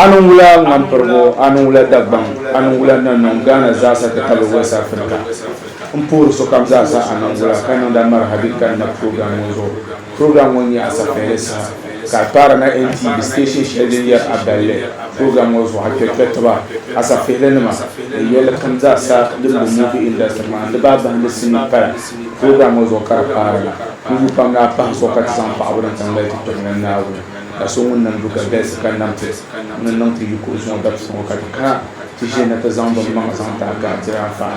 anungula ngampergo anungula dagbang anungula nanon gana zasa ta kalo west africa mpur so kam zasa anungula kananda marhabi kan na program woni asa feresa ka para na NTV station shediyar aballe program was hakka kataba asa felenma yela kan zasa dum movie industry ma da baba hande sinapa program was okara para mu pam na pa so ka tsam pa awran tan lai to na la songun nan buka des kan namte nan nan ti ko so da so ka ti jena ta zamba ma santa ka tira fa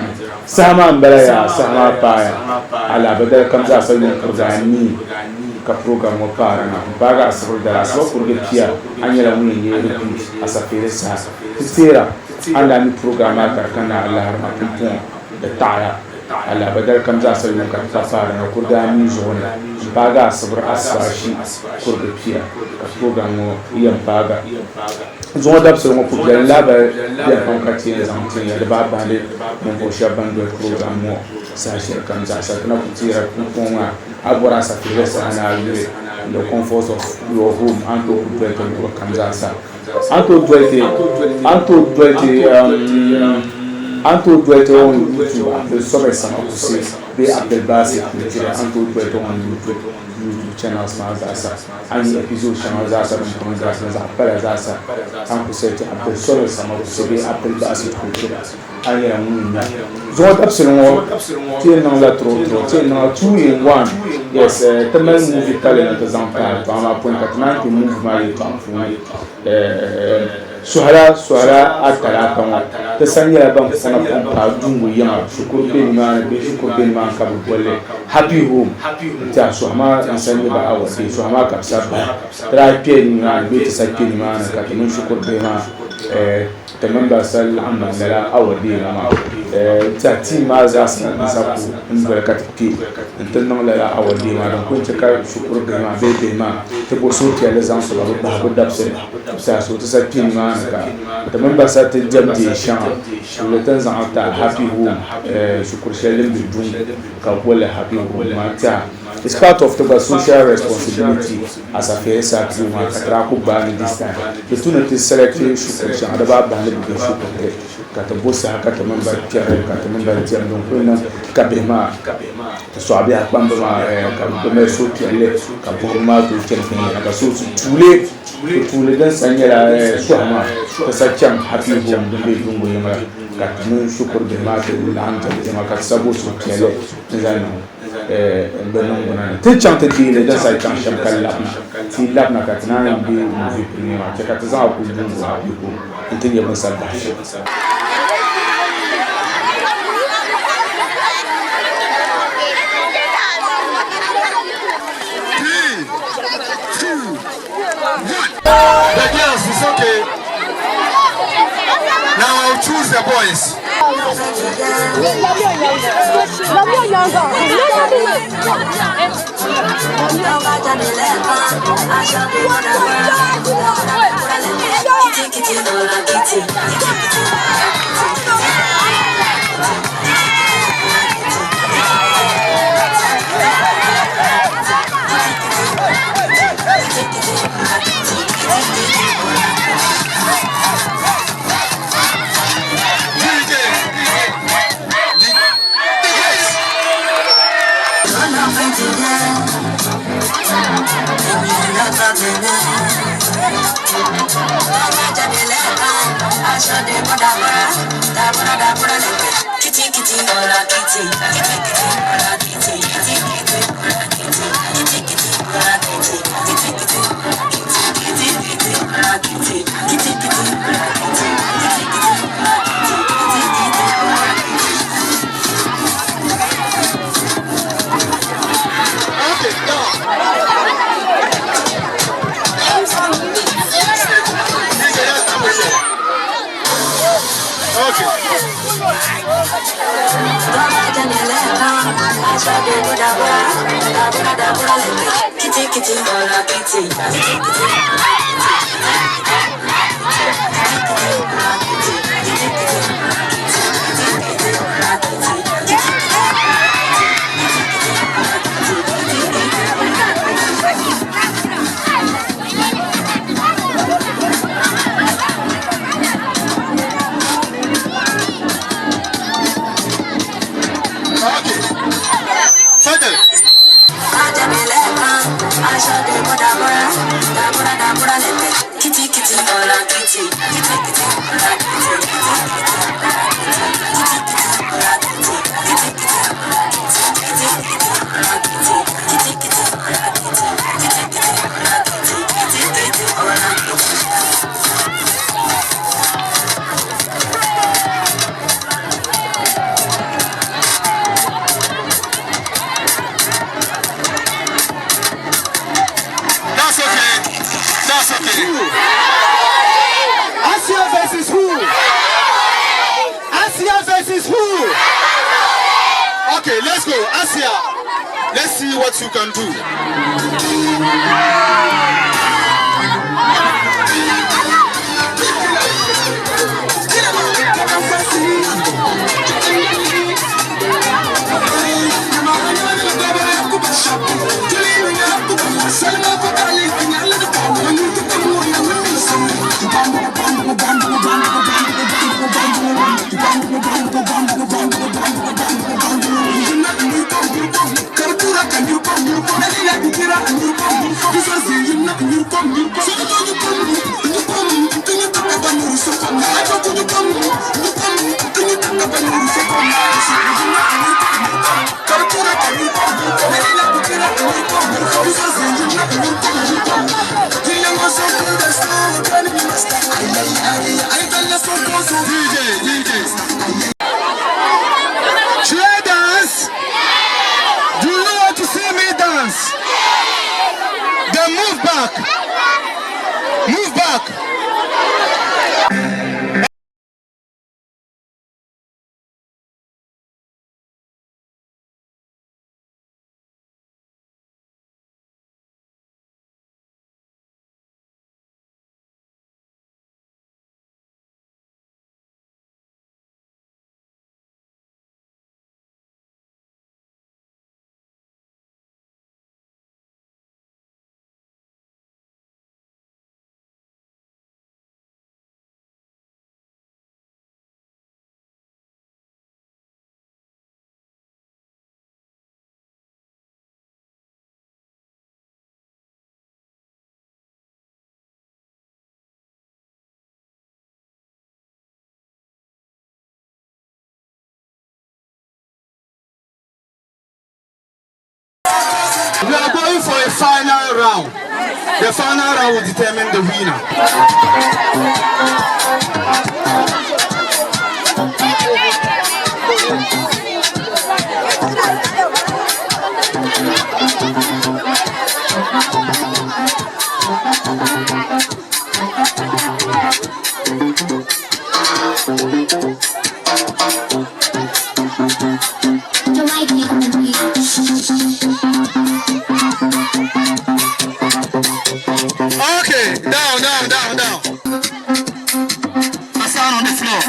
sama mbara ya sama pa ya ala badal kam za sa yin kurgani ka program mo para na baga asro da so kurge pia anyala mu yin yi asa fere sa tira anda ni program ka kana Allah har ma pumpon da taya ala badal kam za sa yin ka para na kurgani zona baga asro asashi kurge pia program yam paga zon dab so mo pour la ba bien kon katien zantin ya ba ba le mon bo shaban do program mo sa cher comme ça na pour tirer pour moi agora sa faire ça na le comfort of your home anto pour comme ça anto doit être on YouTube le sobe ça aussi be appel base tirer anto doit être on YouTube channel Zasa ani episode channel Zasa from Zasa appel Zasa anko set appel sobe ça aussi be appel base culture ani la munya zone absolument tiens dans la trop tiens dans two in one yes tellement movie talent exemple par ma point 89 qui mouvement est en fou suhara akala kan ta sanya ban sana pompa dungu yama shukur bin ma be shukur bin ma ka bolle happy home ta so ma sanya ba awa sai so ma ka sabba tra pien ma be ta sai ma ka ta mun shukur bin ma ta man ba sal amma la awa di ma ta ti ma za su sa ku in barkat ki in nan la awa di ma dan kun ta ka shukur bin ma be ma ta bo so ti ala zan so ba ba da sa so ta sai pien ma ka member sa te jamdi shan le temps en ta happy home shukur shalim bi dun ka wala happy home ma ta it's part of the social responsibility as a face at you ma ka tra ku ba ni this time the tuna te select shukur shan da ba ba ni bi shukur ka ta bossa ka ta member tiare ka ta member tiare donc na ka be ma so abi akban ma ka be so tiare ka bo ma to tiare ka so tous les dans sanyala sohma ta sacham happy home dumbe dungo yama ka mun shukur be ma ta lanta ma ka sabo so tele zano benon gona te chante di le dans sa kan sham kala ti labna ka tana bi mu fi prima ta ka za ku dungo happy home tin ya masal bashi The girls, it's okay. Now I'll choose the boys. see what you can do. Traders, do you want to see me dance? Then move back. Move back. We are going for a final round. The final round will determine the winner. Okay, down. Hassan on the floor.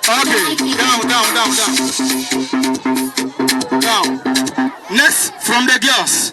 Okay, down. Next from the girls.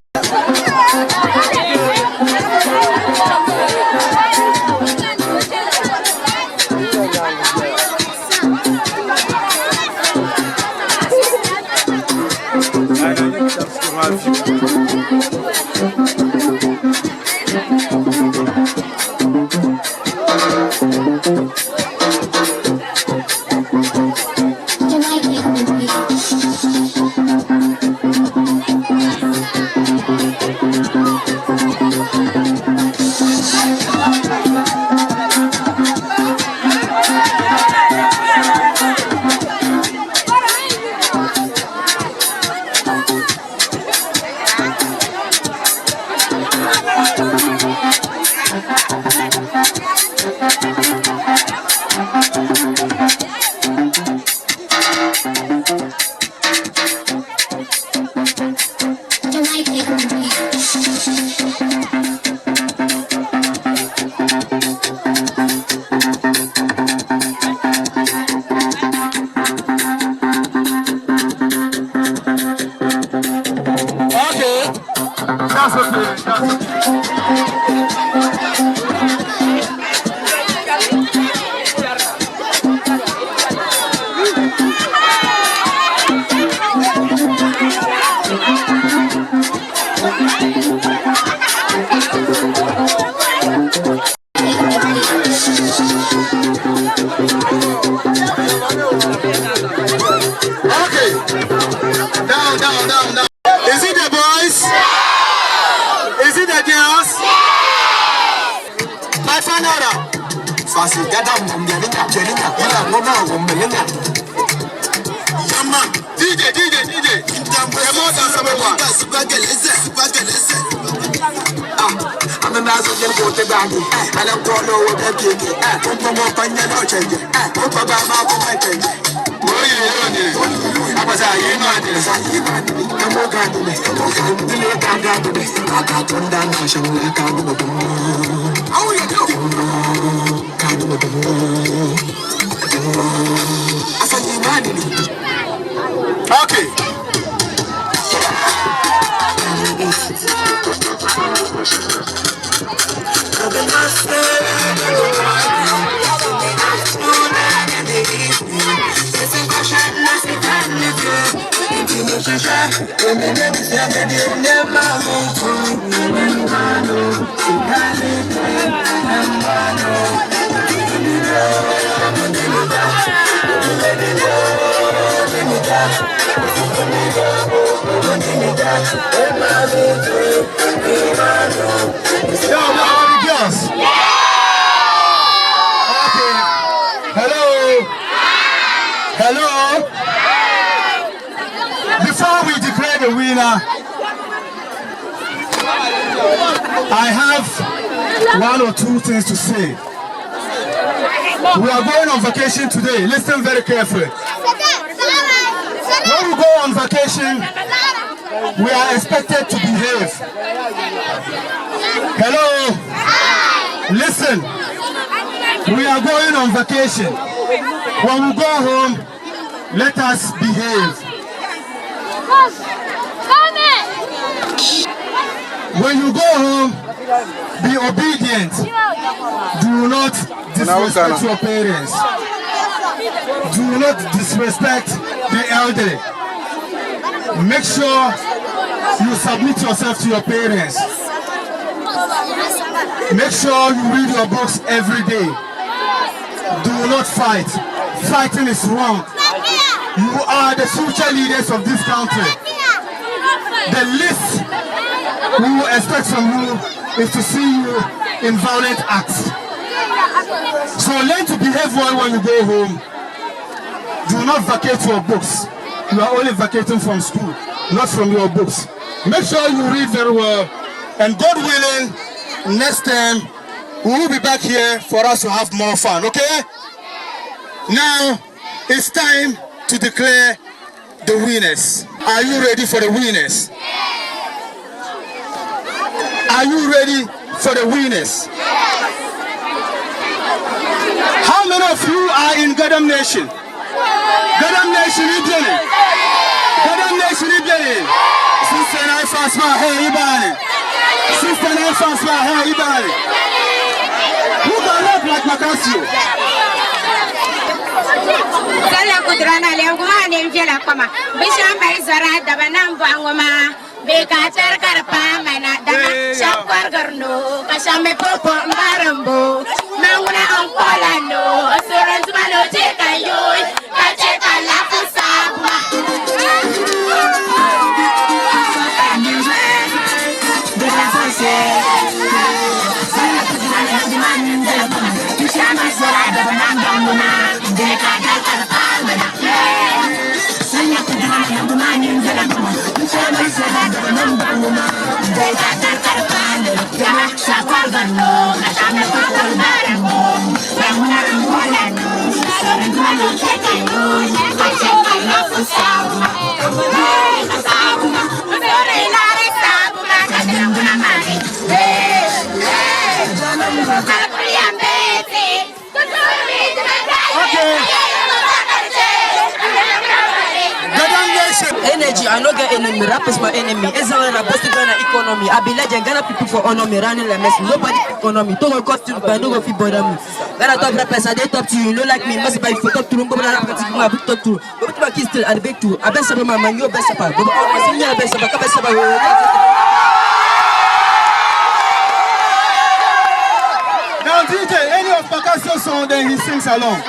Okay. Hello. Before we declare the winner, I have one or two things to say. We are going on vacation today. Listen very carefully. When we go on vacation, we are expected to behave. Hello? Listen. We are going on vacation. When we go home, let us behave. When you go home, be obedient. Do not disrespect your parents. Do not disrespect the elderly. Make sure you submit yourself to your parents. Make sure you read your books every day. Do not fight. Fighting is wrong. You are the future leaders of this country. The least we will expect from you is to see you in violent acts. So learn to behave well when you go home. Do not vacate your books. You are only vacating from school, not from your books. Make sure you read very well. And God willing, next time we will be back here for us to have more fun, okay? Now, it's time to declare the winners. Are you ready for the winners? Are you ready for the winners? How many of you are in Gadam Nation? Gadam Nation, Ibjani. Gadam Nation, Ibjani. Sister Naifasma, hey, Ibani. Sister Naifasma, hey, Ibani. Who can look like Macasio? Sala kudrana leo kumani mjela kama bishamba izara dabanambo angoma beka charkar pamana dana shakwar garno kashame popo marambo manguna ankola no asurans malo cheka yoy kacheka la kusabwa sala kudrana leo kumani mjela kama bishamba izara dabanambo angoma beka charkar pamana sala kudrana leo kumani mjela kama bishamba izara dabanambo angoma beka charkar pamana dana shakwar garno kashame popo marambo manguna ankola no asurans malo cheka yoy kacheka la kusabwa Energy, I don't get enemy. Rap is my enemy. Ezra na boss Ghana economy. I be legend. Ghana people for honor me. Running like mess. Nobody economy. Don't go costume, but no go fit bother me. Ghana top rappers, I dey talk to you. You don't like me. Must buy for talk to them. Go rap to my book talk to. Go to my kids still. I beg to. I best about my man. You best about. Go always see me. I best about. Best about. Now DJ, any of Macasio song, then he sings along.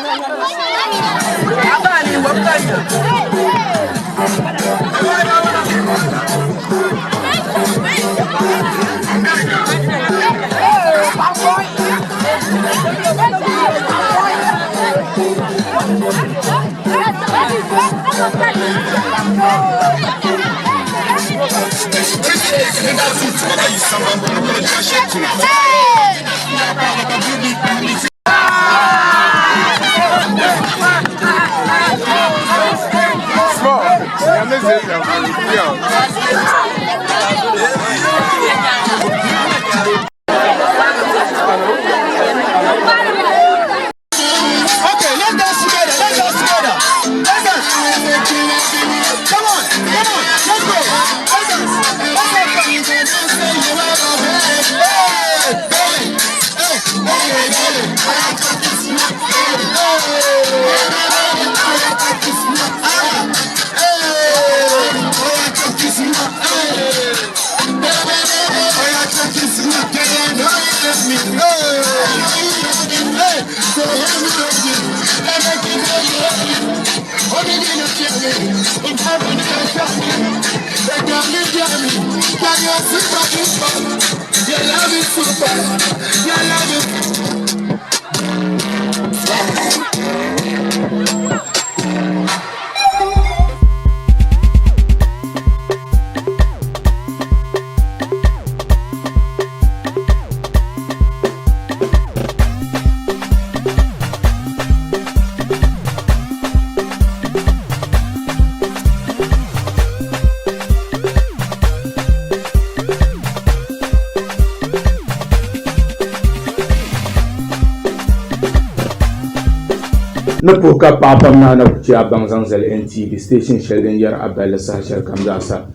na puka papam na na kuci abang zanzal NTV station sheldon yar abel sashar kamzasa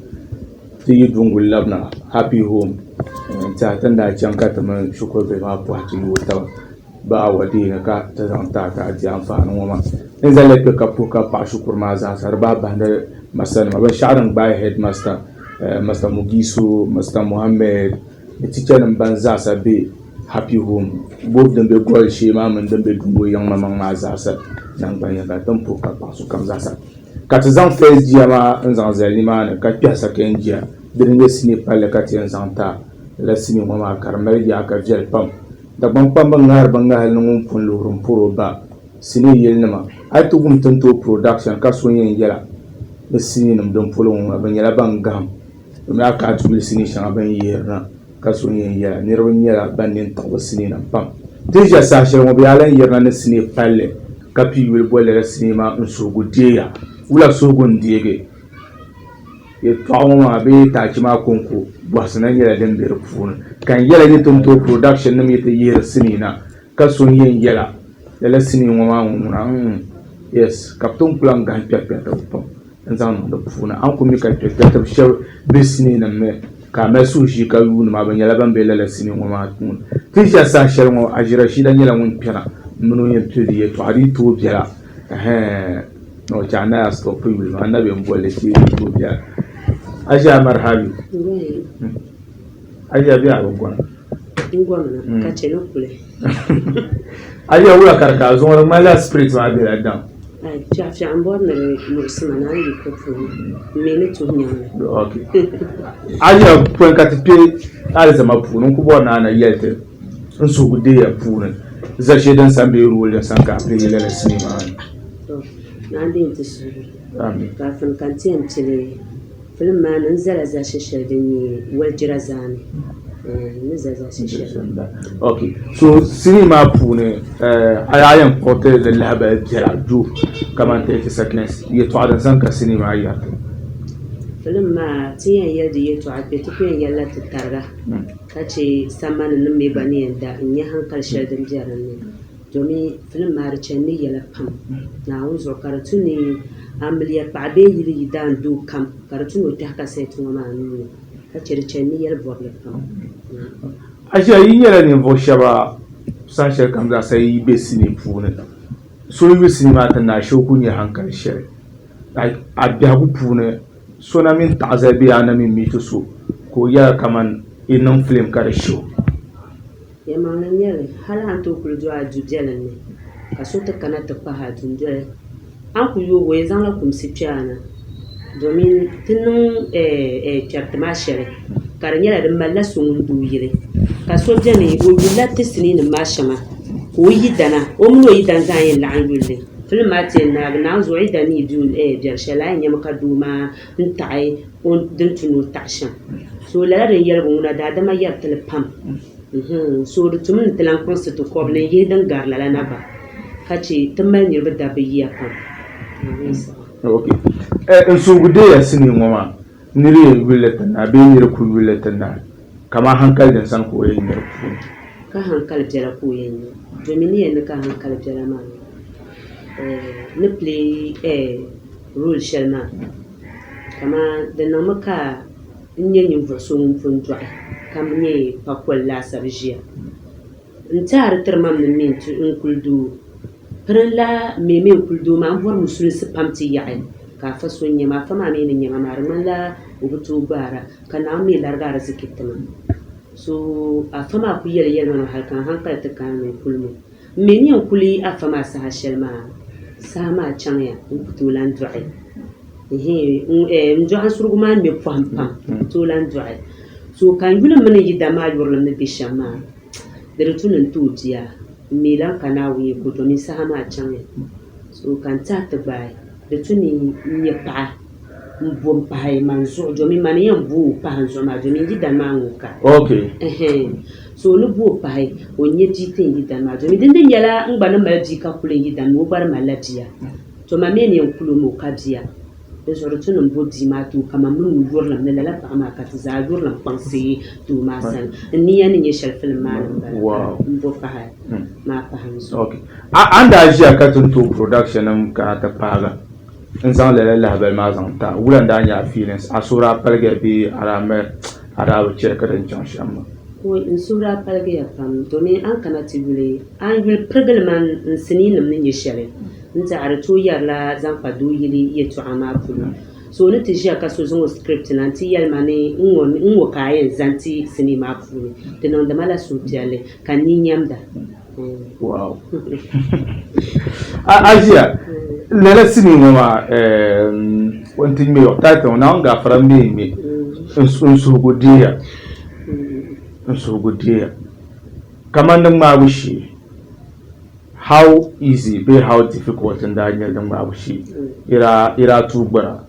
ti dungul labna happy home ta tanda can ka ta man shukur be ma puati wota ba wadi na ka ta zanta ka ji amfani wama in zalle ka puka pa shukur ma za sar ba da masan ma ba sharan ba headmaster master Mugisu master Muhammad teacher banza sabe happy home both them be gol shema man them be dumbo yang mamang ma zasa nan banya ka tampo ka pasu kam zasa ka tazan first dia ma nzan zalima na ka piasa kenjia dinge sini pale ka tian zanta la sini mama karmel ya ka jel pam da ban pam bangar bangal ngun pun lurum puro ba sini yelnama atu gum tanto production ka so yen yela la sini nam don polo ban yela bangam na ka tu sini shanga ban yerna kasunye ya nirwanya banin tawsini na pam deja sa shirmo bialan yerna na sini palle kapi wil bolle sinima nsugu deya wula sugun diege ye tawma be ta kima konko bosna yela den ber fun kan yela ni tonto production nam yete yer sinina kasunye yela yela sini ngoma nguna yes kapton plan gan pepe ta pam nzan do funa an ko mi ka pepe ta shew be sinina me ka mesu shi ka yu ma ban yala ban bela la sini ngoma tun tisha sa shermo ajira shi dan yala mun pera munu yen tudi ye to ari to biara no chana ya stop yu ma na be mbole ti to biara aja marhabi aja biya gona ngona ka chelo kule aja wula karka zo ma la spirit ma be la dan ai cha ambor na mursima na yi ko fu mele to nyama okay aja point ka te ala zama punun ku bona na yete nso gude ya punun za shedan sambe ruwa da sanka apre la sinima to na din tisu amin ka fan kan tiyan tile film ma nan zara za shi shedin wal jirazani ne za shi shedin okay so sinima pune ayayan porte de lahaba jira ju kaman te saknes ye to adan sanka sinima ya film ma tiyan yadi ye to abe to pen yalla targa kace saman nan me bani yanda in yi hankal shedin jaran ne domin film ma riceni yalla pam na unzo karatu ne amliya pabe yiri dan du kam karatu no ta ka sai tuma ma nu kace riceni yalla borle pam aja yiyela ni vo shaba sanche kam da sai be sini pune so yi sinima ta na shoku ni hankal shere ai abya ku pune so na min ta'zabi ana min mitu so ko ya kaman inan film kare show ya manan yare hala to ku jo a jujelan ne kaso ta kana ta faha junjere an ku yo we zan la kum sipiana domin tinun chartma shere karanyara da malla sun duyire kaso jani o yilla tisni ni mashama ko yidana o mun yiddan zan yin la'an yulle film maa ti na zuɣu yi da ni du biɛri shɛli a nyɛmi ka doo maa n taɣi din tuni o taɣi shɛm so lala din yɛligu ŋuna daadama yɛri tili pam so di tumi ni ti lan kpuŋsi ti kɔbili n yihi din gari lala naba ka che ti mali niriba dabbi yiya pam n suugu deeya sini ŋɔ maa niri ye yuli ti na bee niri ku yuli ti na kama hankali din sani ko yin niri puuni ka hankali biɛla ko yin ni domin ni yɛn ni ka hankali biɛla maa ni play role shɛli maa kama di niŋmi ka n nyɛ ninvuɣu so ŋun pun dɔɣi ka nyɛ pakɔli laasabu ʒiya n taari tiri mam ni min n kuli doo pirinla meme n kuli doo maa n bɔri musulisi pam ti yaɣi ka afa so n nyɛma afa maa mi ni nyɛma maa di ŋmanila o bi tooi gbaara ka naa mi larigi ariziki tima so afa maa ku yɛli yɛlima hali kan hankali ti kana ni kuli mu me ni yɛn kuli afa maa saha shɛli maa saha maa chaŋya n ku tooi lan dɔɣi n dɔɣi surugu maa ŋmɛ pɔhim pam tooi lan dɔɣi so kan yuli mini yida maa yurilim ni be shɛm maa di tu ni n tooi bia n me lan ka Naawuni ko domin saha maa chaŋya so kan tahi ti gbaai di tu ni n nyɛ paɣa n bo n pahi man zuɣu domin man yɛn bo o pahi n zuɣu maa domin yidan maa ŋɔ ka so ni bo o pahi o nyɛ bii ti n yidan maa domin dindi nyɛla n gba ni mali bii ka kuli n yidan mi o gba di malila bia to ma mi ni yɛn kuli o ka bia di zuɣu di tu ni n bo bii maa too kama mini o yurilim ni lala paɣa maa ka ti zaa yurilim kpaŋsi too maa sani n niya ni nyɛ shɛli filim maa ni bala n bo pahi maa pahi n zuɣu an daa ʒiya ka tun tooi production nim kana ti paaga n zaŋ lala lahabali maa zaŋ ta wulan daa nya feelings a soora paligi bee adaa bi chɛri ka din chaŋ shɛm ma n soora paligi ya pam domin an kana ti yuli an yuli pirigili man n sinii nim ni nyɛ shɛli n taɣari too yɛrila zaŋ pa doo yili yɛltɔɣa maa puuni so ni ti ʒiya ka so zaŋ o script na ti yɛlima ni n ŋɔ ka a yɛn zaŋ ti sinii maa puuni di niŋdima la suhupiɛlli ka ni nyɛmda wow a ʒiya lala sinii ŋɔ maa n ti ŋmɛ title na n gafara ŋmɛ n suhugu deeya kamar din ŋmaabu shee how easy be how difficult n daa nyɛli din ŋmaabu shee ira tuu gbara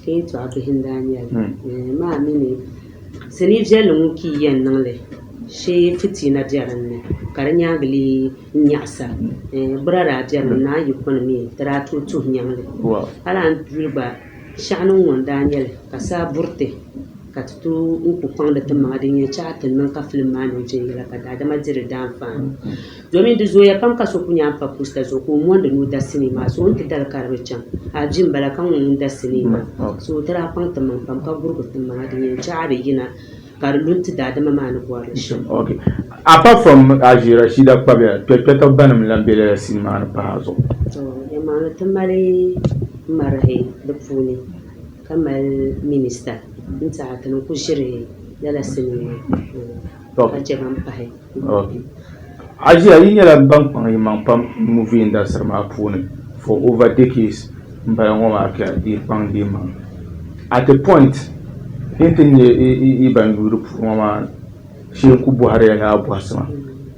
ka yi tɔɣa bihi n daa nyɛli maa mini sinii viɛlli ŋɔ ki yɛn niŋli shee fitina bɛ dinni ka di nyaangi lee nyaɣasa bira daa bɛ dinni naa yi kuni mi ti daa tooi tuhi nyɛŋli hali an yuli gba shɛɣu ni ŋɔ n daa nyɛli ka saa buriti ka ti tu n ku kpaŋdi ti maŋa din yɛn chaɣa ti niŋ ka filim maa niŋ viɛnyɛla ka daadama diri daanfaani domin di zooya pam ka so ku nyaan pa posta zuɣu ka o mondi ni o da sinii maa so n ti dali ka di bi chaŋ a bi n bala ka ŋun ŋun da sinii maa so ti daa kpaŋ ti maŋ pam ka gurigi ti maŋa din yɛn chaɣa di yina ka di lunti daadama maa ni bɔri shɛm apart from Aji Rashida Kpabiya kpɛkpɛtɔ banim lan bɛ lala sinii maa ni paha zuɣu yɛmaani ti mali marihi di puuni ka mali minista n taɣa ti ni ku ʒiri lala sinii maa ka chɛ ban pahi Ajiya yi nyɛla ban kpaŋ yimaŋ pam movie industry maa puuni for over decades n bala ŋɔ maa ka di kpaŋ di maŋ at the point in ti nyɛ i ban yuuri puuni ŋɔ maa shee ku bɔhari ya ni a bɔhisi ma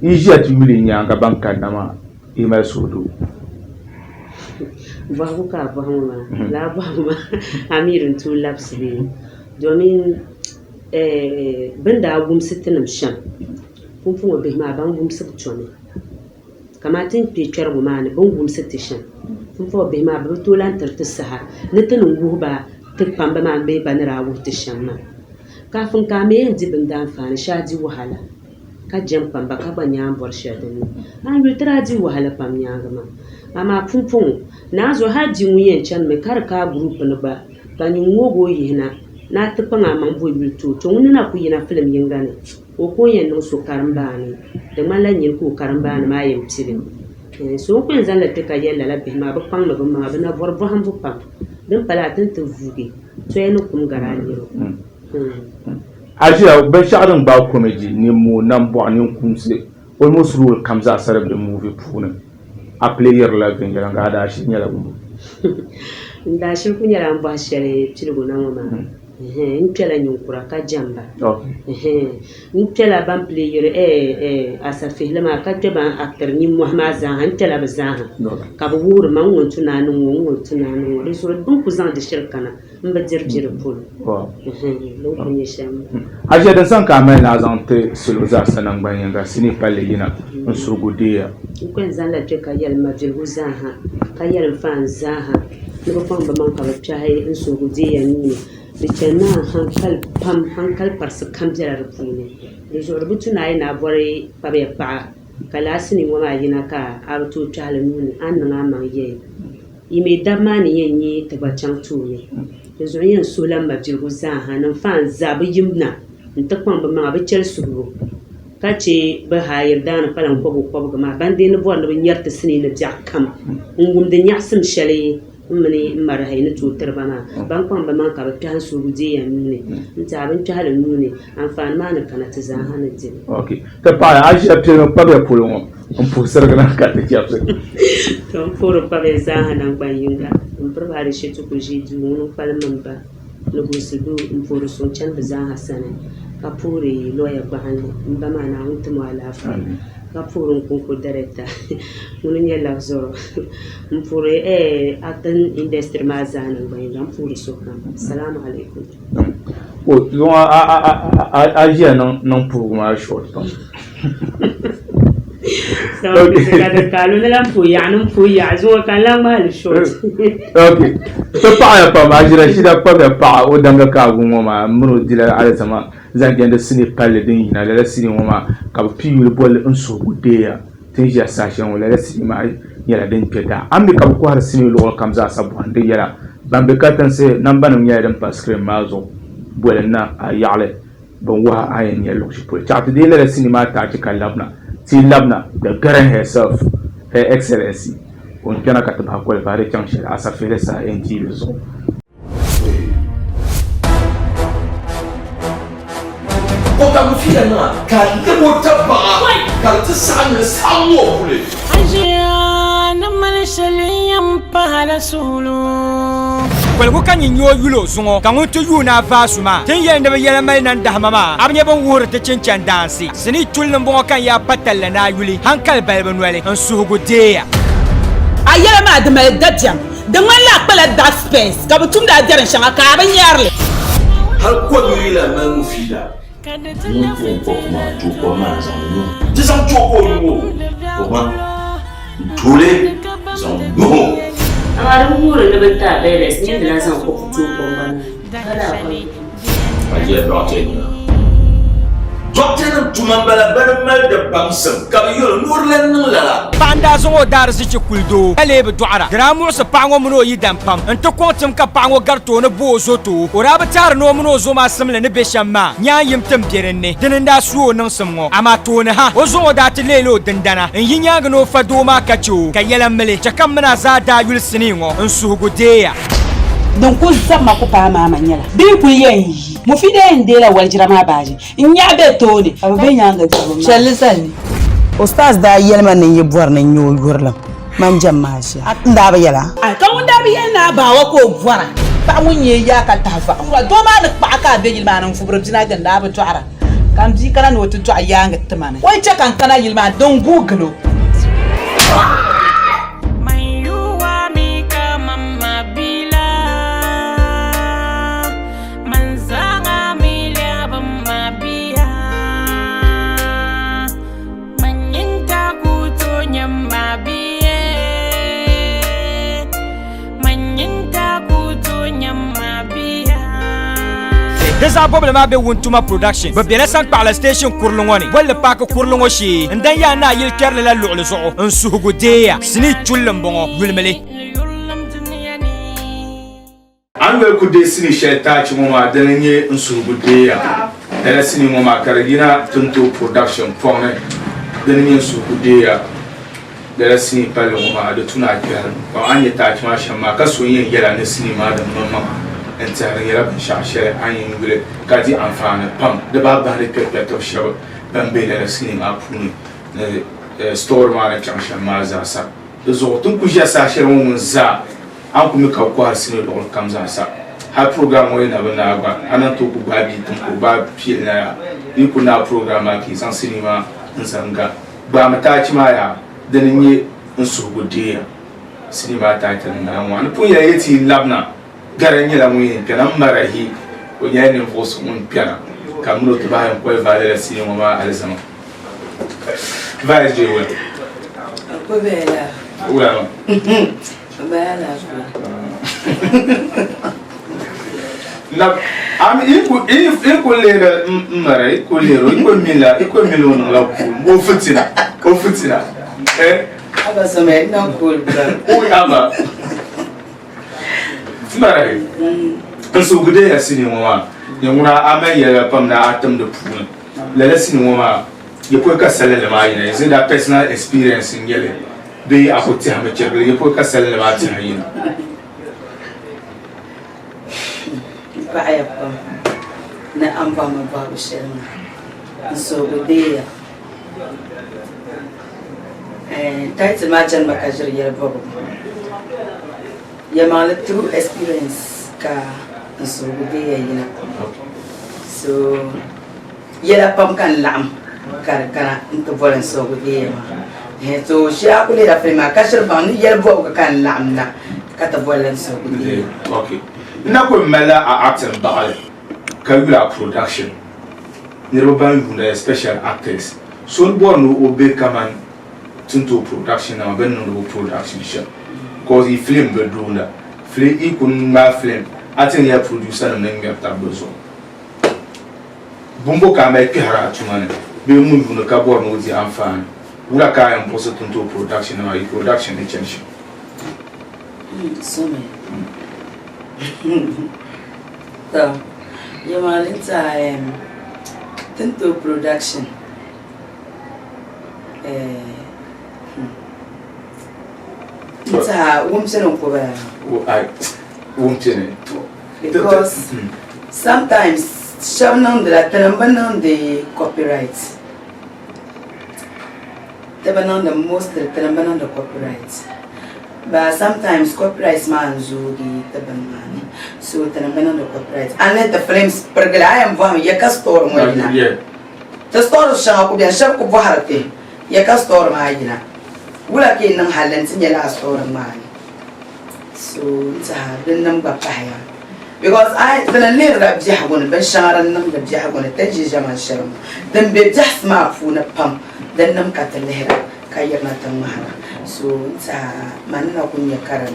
i ʒiya ti yuli nyaanga ban kanna maa i mali suhudoo bɔhigu ka a bɔhi ŋɔ maa laa bɔhigu maa Amir n tooi labisi bee domin bin daa wumsi ti nim shɛm pumpɔŋɔ bihi maa ban wumsi bi tɔmi kamar tin kpɛ kpɛrigu maa ni bin wumsi ti shɛm pumpɔŋɔ bihi maa bi bi tooi lan tiri ti saha ni ti ni wuhi ba ti kpambi maa n bee ba ni daa wuhi ti shɛm maa kafin ka a mi yɛn di bin daanfaani shɛli di wahala ka jɛm kpamba ka gba nyaan bɔri shɛli dinni a yuli ti daa di wahala pam nyaanga maa amaa pumpɔŋɔ naanzo hali di ŋun yɛn chani mi ka di ka gurup ni gba ka nyɛ ŋoogi o yihina naa ti kpaŋ a maŋ bo yuli too to ŋuni na ku yina filim yinga ni o ko yɛn niŋ so karimbaani di ŋmanila nyini ka o karimbaani maa yɛn pili so n kuli zaŋ li ti ka yɛli lala bihi maa bi kpaŋ ni bi maŋa bi na bɔri bɔhimbu pam din pala a tin ti vuugi toya ni kum gara niro Ajiya binshaɣu din gbaai comedy nimmo nambɔɣu ninkumsi almost role kam zaɣa saribili movie puuni a playerila viɛnyɛla nga a daa shiri nyɛla bumbu n daa shiri ku nyɛla n bɔhi shɛli piligu na ŋɔ maa Mpela nyunkura ka jamba mpela ban player asafi lama ka te ban actor ni Muhammad Zahan mpela bazahan ka bu wur man won tunanu le so dun kuzan de shirkana mbadir bir pol lo kunye sham aje da san ka mai na zante suluza sanan ban yanga sini palle yina on surgudiya ko zan la te ka yel madir zahan ka yel fan zahan ne ko fam ba man ka ba chahe in surgudiya ni Richana hankal parse kamjara rupune. Lejo rubutu na ina bore pabe pa kalasini wama yina ka artu chala nuni anna ma ye. Ime damani yenyi tabachang tuni. Lejo yen sulam majirgu zaha nan fan zabu yimna ntakwan ba ma bachel suru. Kace ba hayir dana falan kobo ma bande ne bo no nyarta sini na jakam. Ngum de nyasam shale mani mara hayna tutar bana ban kwan ba man ka ba tan suruje ya nune nta ban ta halin nune amfani ma na kana ta zan hana jin okay ta pa aji apelo pa be polo on pusar kana ka ta kiafse to foro pa be zan hana ban yinga on prepare shi to kuji du wono falman ba no gusudu on foro son chan da zan hasana ka pore loya ba hanne ba ma na mutum wala fa Kapurun kunku director mununya lazoro mpure atan industry mazana ngwanga mpure sokam assalamu alaikum o yo a non pour ma short temps so kada kalu na lampu ya zo kan lan mal short okay to pa ma jira shi da pa o danga ka gumo ma munu dila ala sama zangende sini palle din yina la sini woma ka piyu bol en so gudeya tin ja sashen wala la sini ma yala den peda ambe ka ko har sini lo kam za sabu ande yala bambe katan se nambana nya den paskre mazo bolna ayale bon wa ayen yalo shi po ta de la sini ma ta ci kalabna ti labna the grand herself her excellency on kana ka ta ko bare kan shi asa fele sa enti zo Kota mufiyana kalite motaba kalite sana sawo kule ajiya na malishaliyan pahala sulu kwalgo kan yin yo yulo zungo kan wonto yu na fasuma tin yenda be yela mai nan dahmama abnya ban wura ta cincan dansi sini tulun bon kan ya patalla na yuli hankal balban wale an suhugo deya ayela ma da mai dadjam da man la kala that space ka butum da jaran shanga ka ban yarle har ko yila mai mufida disant choko nuwo comment tous les non amara wura ne bata beres ne da zan ko fito ko ban kada ko aje docteur docteur tuman bala mal de bamsam ka yoro norlen lala panda zongo dar si kuldo ale be duara gramu se pango muno yidam pam ento kontum ka pango garto ne bozoto ora ba tar no muno zo ma samle ne beshamma nya yimtem berenne dinda suo nan samgo ama to ne ha o zongo da te lelo dindana en yinya gno fado ma kacho kayela mele chakam na za da yul siningo en sugo deya don ko zama ko pa mama nyala bi ku yenyi mu fi de ndela waljira ma baji nya be to ne abe nya nga jabo shallisani ustaz da yelma ne yebwar ne nyo yurlam man jammashi nda ba yala a kan wanda bi yana ba wa ko bwara ba mun ye ya ka tafa do ma da ba ka be yilma nan fubro dina da nda ba to ara kan ji kana no to ayanga tamana wai ce kan kana yilma don google Desa boble ma be wuntuma production be bela san par la station kurlongoni wala pa ko kurlongo shi ndan ya na yil kerle la lu'lu zo en suhugo deya sini chullum bongo yulmele angal ku de sini sheta ci moma dananye en suhugo deya dala sini moma karagina tunto production forme dananye suhugo deya dala sini palo moma de tuna gar ko anye ta ci ma shamma ka so yin yela ne sini ma da mama entare yela ben shashare ayin ngule kadi anfana pam de ba ba de pepeto shaw bambe la sini ma puni store ma na chansha ma za sa de zo tun ku ja sa shere mun za an ku mi ka ko sini do kam za sa ha program we na bana ba anan to ku ba bi tun ku ba fi na yi ku na program ki san cinema nsanga ba mata ci ma ya da ni nsu gudiya cinema ta ta na wani pun ya yati labna garan yi la mu yin kana marahi ko ya ne vosu mun piana kamulo to ba yan ko vale la cinema ma alzama vai je we ko bela ula bela na am iku lera mara iku lero iku mila la ku o fitina aba sama na ko o aba mara nso gude ya sini mama nyuna amaya pam na atam de puna la sini mama ye ko ka salale ma ina is that personal experience ngele be akoti ha me chegre ye ko ka salale ma ti hayina ba ya pa na amba ma ba shelma so gude ya title ma jan makajir ya babu ya ma true experience ka so gude ya yina so yela pam kan lam kana into volen so gude ma so sha kule da prima kashir ba ni yel bo kan lam na kata volen so gude okay na ko mala a acting baale kawira production nirba ban special actors so borno obe kaman tunto production na ben no production show cause he film be dunda film ikun ma film atin ya producer na ngam tablozo bumbo ka mai pihara tumane be mun no ka borno di amfani wura ka en poso tunto production na production ni change so me so you malin time tunto production Ita wumsene ko ba wumsene because sometimes shamnam de la telembanon de copyright tebanon the most de telembanon de copyright but sometimes copyright man zo di tebanon so telembanon de copyright and the frames pergala am vam ya ka store mo ina the store shanga ko bien shab ko baharate ya ka store ma ina wula ke nan halin tin ya la store ma so ta din nan ba paya because I then later that jahagon ben sharan nan da jahagon ta ji jaman sharam dan be just ma fu na pam dan nan ka ta lehra kayar na tan mahana so ta manna kun ya karan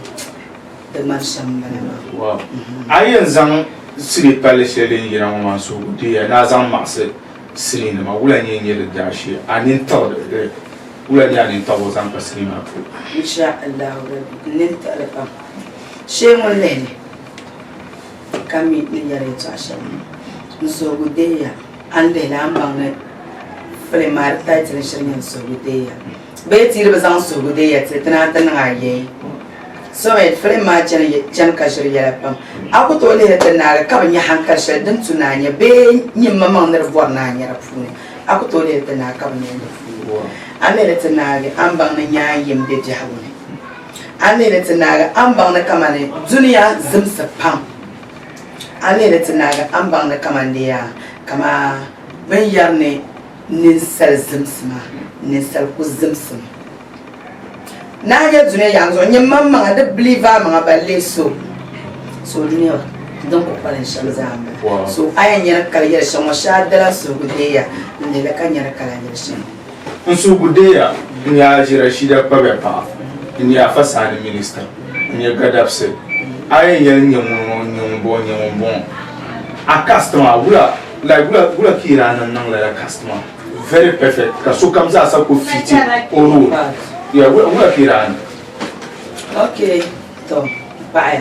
da man sham bana ma wow ayen zan siri pale shelen yira ma so dia na zan ma se siri na ma wula nyen yele dashi anin taw de wula ni anin taw zan ka siri ma fu insha Allah rabbi nin ta alfa shemon lene kami ni yare tashan so gudeya ande la ambang fle mar title shirin so gudeya be tire bazan so gudeya tana tan aye so me fle ma jan ka shirya pam aku to le tan na ka ban ya hankal shadin tunanya be yin mamman nar bor na nya rafune aku to le tan na ka ban ya fu ande le tan na ambang na nya yim be jahune ande le tan na ambang na kamane duniya zimsa pam ale da tunaga an ban da kamandiya kama ban yarne ninsal zimsima ninsal ku zimsim na ya duniya yanzu yin mamman da believer ma balle so duniya don ko faran shan zamba so ayan yar karyar shan wa shadala so gudeya ne la kan yar karyar shan so gudeya ni ya jira shi da babe pa ni ya fasa ni minister ni ya gadapse ayen yel nyombo a customer wula kira nan la customer very perfect ka so kam za sa ko fiti oro ya wula kira okay to baya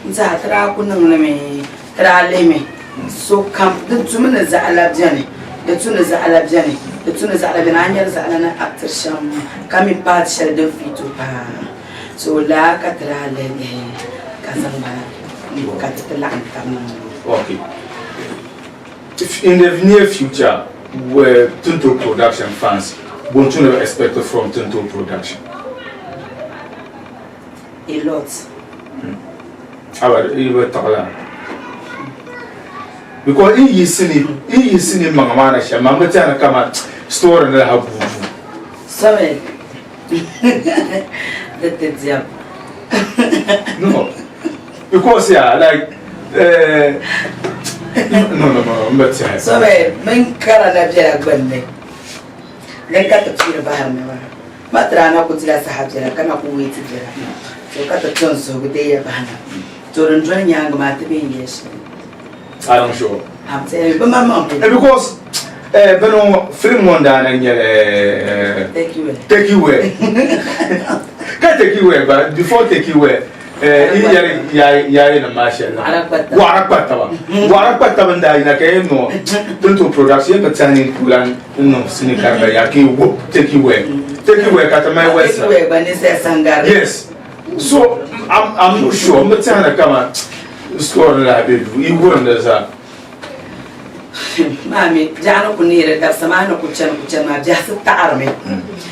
za tra ku nan me tra leme so kam dun tumuna za alabjani da tuna za alabjani da tuna za alabjani anyar za alana actor sham kami part shal da fito pa so la ka tra leme okay. If in the near future, where Tunto Production fans, what you expect from Tunto Production? A lot. Our you tala. Because he is singing Mamma Shamama come out store and have Sorry. That is yeah. no. Because like no, but sorry, men Karana Gwende. They got the fear of Bahama. Matrana could last a half year, I cannot wait to get so cut the tons of the day of Bahana. To enjoy young Martin, yes. I don't sure. I'm saying, but my mom, because Beno film one down and take you away. Can't take you away, but before take you away. Na marshal warakpata banda ina ke no tuntu production but turning pulan no sinika ba ya ke wo take away kata my west yes so I'm not sure but tana kama score la be you go under mami jano kunire da samano kuchana ma jahsa ta'arme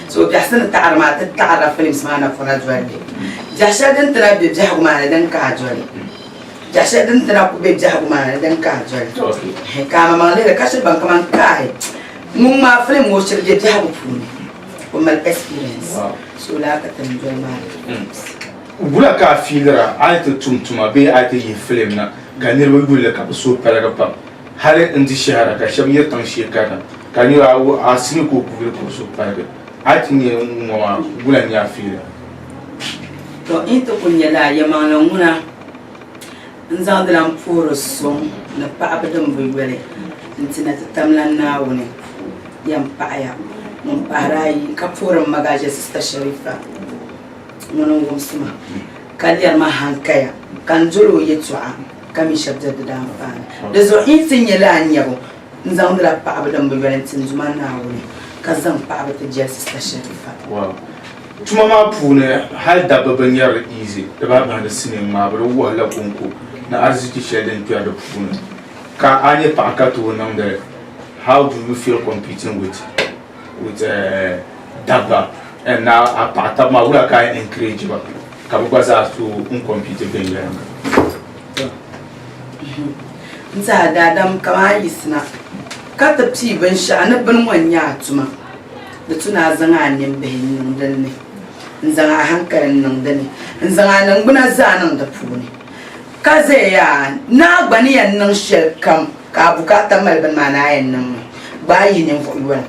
so jahsa ta'arma ta'ara film samana fona jwali jahsa dan tara bi jahu ma dan ka jwali jahsa dan tara ku bi jahu ma dan ka jwali he kama ma le ka shi ban kaman kai mun ma film wo shir je jahu puni ko mal experience so la ka tan jwali ma bula ka filra ayta tumtuma be ayta yi film na ganir wo gulle ka so palaga pam hare ndi shahara ka shamiyar tan shekara kani a sini ko kubir ko so pare ati ne ngwa bulan ya fira to into kunyala yamana muna nzandram furo som na pa abadam buwele ntina tamlan na woni yam paaya mun parai ka furo magaje sister sharifa mun ngum suma kaliyar ma hankaya kan juro yetwa kami shabda da amfani da zo in sun yi lanyabo in zan da pa abadan bugarantin zuma na wuri ka zan pa abata jiya sister sharifa wow tuma ma pune hal da baban yar easy da ba da sinin ma bari wala kunku na arziki shedan tuya da pune ka anye pa ka to nan da how do you feel competing with Dabba and now a part of my work I encourage you ka ba za su compete ben yan nza dadam kama yisna ka tapti ban sha na ban wanya tuma da tuna zanga nin bayin nan dan ne nzanga hankalin nan dan ne nzanga nan guna zanan da fune ka zai ya na gbani yan nan shirkam ka bukata malban mana yan nan bayi ne fo iwan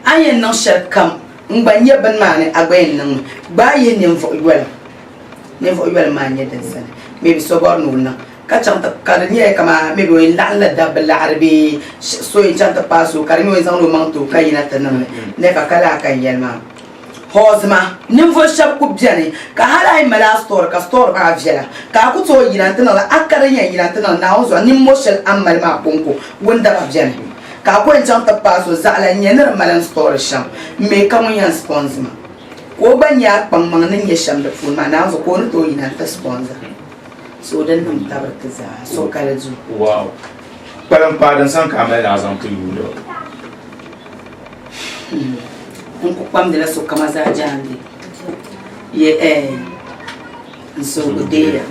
ayen nan shirkam ngbanye ban mana agbayin nan bayi ne fo iwan ma ne dan sana maybe so bar nuna kacang tak karnya kama maybe when la double arabi so in chanta paso karnya when zang mang tu kayina tanang ne fa kala kan yelma hozma nimfo shab ku biani ka hala mala store ka store ka vela ka ku to yina tanang akarnya yina tanang na ozo nimmo shel amal ma ponko wanda ba biani ka ku in chanta paso zala nyener malan store sham me kamun yan sponsor ko banya pangmang nin yesham da fun ma na ozo ko to yina ta sponsor so dan nan tabarkaza so kala zu wow paran padan san kamel azam to yulo ko pam de la so kama za jandi ye so gudeya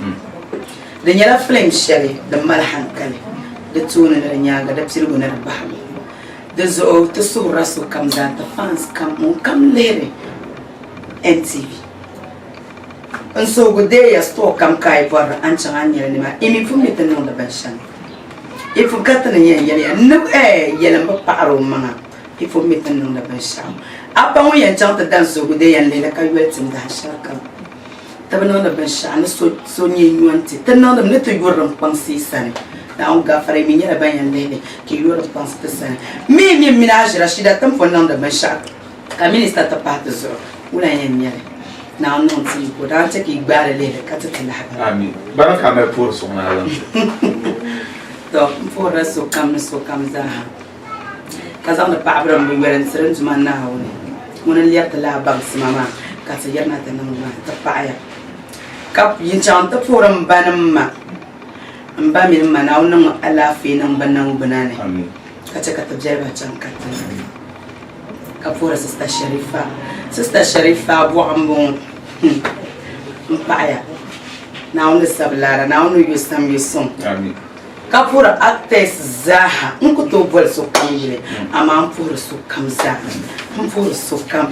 da nyala flame shari da malhan kale da tuna da nyaga da psirgo na bahami da zo to so raso kam za ta fans kam lere NTV and so good day ya sto kam kai por an changanya ni ma imi fu mi tan da banshan ifu katana yen yen no yen ba paro manga ifu mi tan da banshan apa mo yen chanta dan so good day yan le ka wetin da shaka tabano da banshan so nyi nyuanti tan da ne to yoram pansi sane da on ga fare mi nyara ban yan le ki yoram pansi sane mi minage rashida tam fo nan da banshan ka minister ta patazo una yen nyare now non si ko da ta ki gbare le ka ta tala ha amin baraka me pour son ala to for so kam za ka zan da pa abram bi weren sirin tuma na hawo mun liyar ta la bang mama ka ta yarna ta nan ma ta pa ya kap yin chan ta forum banam ma mba mi ma na wannan ala fi nan banan bunane amin ka ta jarba can ka ta ka fora sister Sharifa bu ambon mpaya naawuni sabilara naawuni yusam yusum amin ka puhiri actors zaaha n ku tooi boli sokam yili amaa n puhiri sokam zaa n puhiri sokam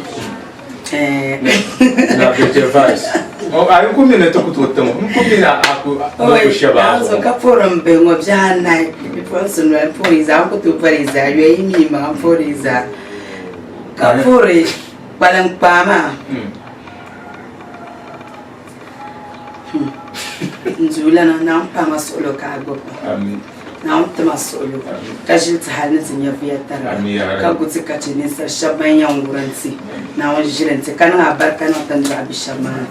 ayi ko mina to kuto tamo ko mina aku shaba so ka puhiri mbe ngo biha nai bifonso no puhiri zaa n ku tooi boli zaa yɛ yi mi ma n puhiri zaa ka puhiri kpalim kpaama nzulana na mpama solo ka gopa amin na ntama solo ka jilta halin zinya fiyatara ka guti ka tini sa shaban yan wuranti na wani jiranti kana abarka na tandra bishaman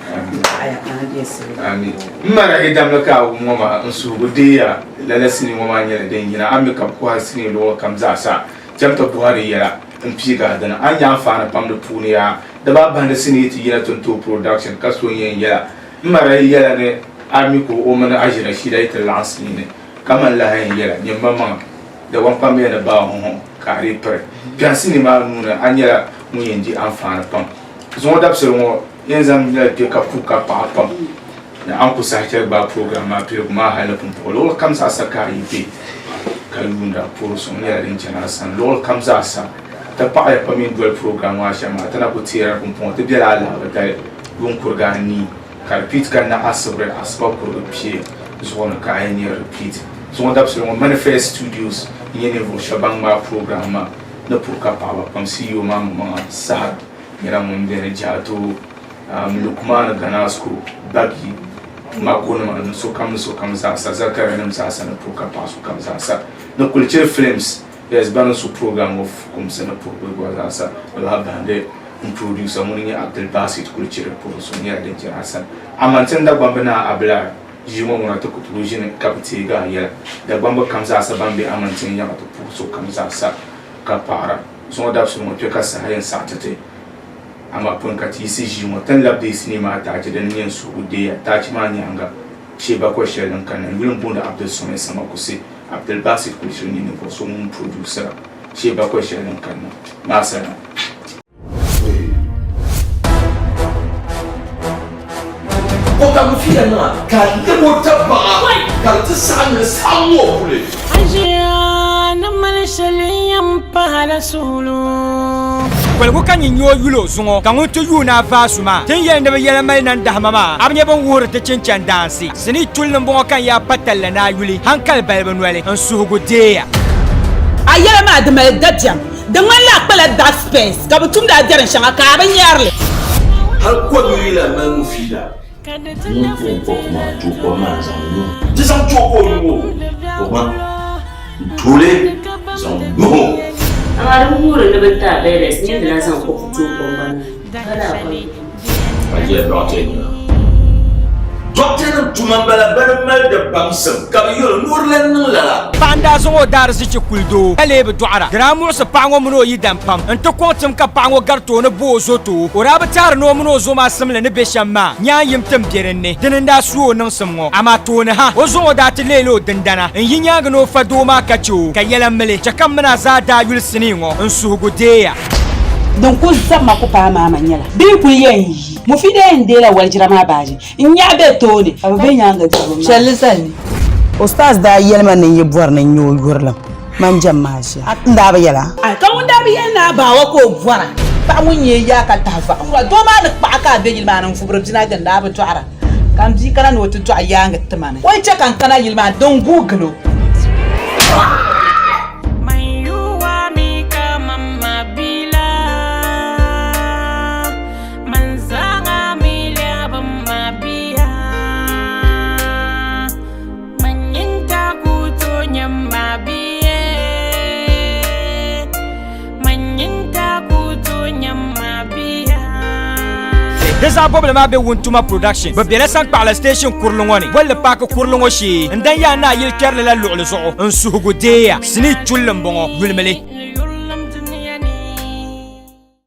aya kana desu amin mara idam la ka ngoma nsu gudiya lalasini ngoma nyere dengina amika ko hasini lo kam zasa jamta buhari yara mpiga dana anya fana pam de puniya da ba banda sini ti yira to production kaso yen yara mara yara ne ami ko o mana ajira shi da ita lansini ne kaman la hayin yara nyamba ma da wan pam yana ba ho ka ri pre piansini ma nuna anya mu yenji amfana pam zo da pse mo yenzam la ke ka fu ka pa pam na an ku sa ta ba program ma pe ma hala pum polo kam sa sa ka yi ka lunda pour son ya rin chana san lol kam sa sa ta pa ya pam dual program wa shama ta na ku tira pum pon te bi la ba ta gun kurgani ka repeat kan na asbre asba ko pie zone ka any repeat so da pse mo manifest studios yene vo shabang ma program ma na pour ka pa pam si yo ma sa yara mun de jato lukman ganasku bagi magona ma so kam sa zakara nam sa na pour ka pa so kam sa na culture films yes ban so program of comme ça na pour go sa la bande un producer mun ni Abdel Basit culture pour so ni de jarasan amantin da bambana abla jimo mun ta kutu jine kapti ga ya da bamba kam sa bambe amantin ya to pour so kam sa ka para so da so mo pe ka sa hayan sa tate ama pon ka ti si jimo tan labde cinema ta ji dan yin su ude ta ci ma nyanga she ba ko shelan kan wilin bunda Abdel Some sama kusi Abdel Basit culture ni ko so mun producer she ba ko shelan kan ma sana Kota mufia na kalde motaba kalde sang sawo kule Ajia na malishaliyan para sulu Kwalgu kan yin yo yulo zungo kan wuto yu na vasuma tin yen da yela mai nan da mama abnye ban wura ta cincin dansi sini tulun bon kan ya patalla na yuli hankal balban wale an suhugo deya ayela ma da mal dadjam da wala kala dark space ka butum da jaran shanga ka ban yarle har ko yuri la man mufida Nous pouvons tout comment nous. Disons tout Comment tous les sont nous. Alors, vous ne devez pas aller ni de la zone pour tout comprendre. Aje docteur. Docteur tu m'embala mal de bamsam. Kabiyo nurlen la. Panda zongo dar zichi kuldo elebe duara gramu se pango muno yidam pam ento kontum ka pango garto ne bozo to ora batar no muno zo ma samle ne beshamma nya yim tem berenne dinda suo nan sammo ama to ne ha ozo da lelo dindana yinya ga no fado ma kacho kayela mele chakam na za da yul siningo nsugo deya donc ku zama ku pa mama nyala bi ku yen mu fi de ndela waljira ma baji nya be to ne ababe nya ga do shallisani Ustaz da yelma ne yi buwar ne nyo yurlam man jamma shi nda ba yala a kan wanda bi yana ba wa ko buwara ba mun ye ya ka ta fa wa do ma ne ba ka be yilma nan fubur dina da nda ba to ara kan ji kana no to ya ga tamana wai ce kan kana yilma don google Desa problem abe wuntuma production ba bele san par la station kurlongoni wala pa ko kurlongo shi ndan ya na yil kerle la lu'lu zo en suhugo deya sini chullum bongo yulmele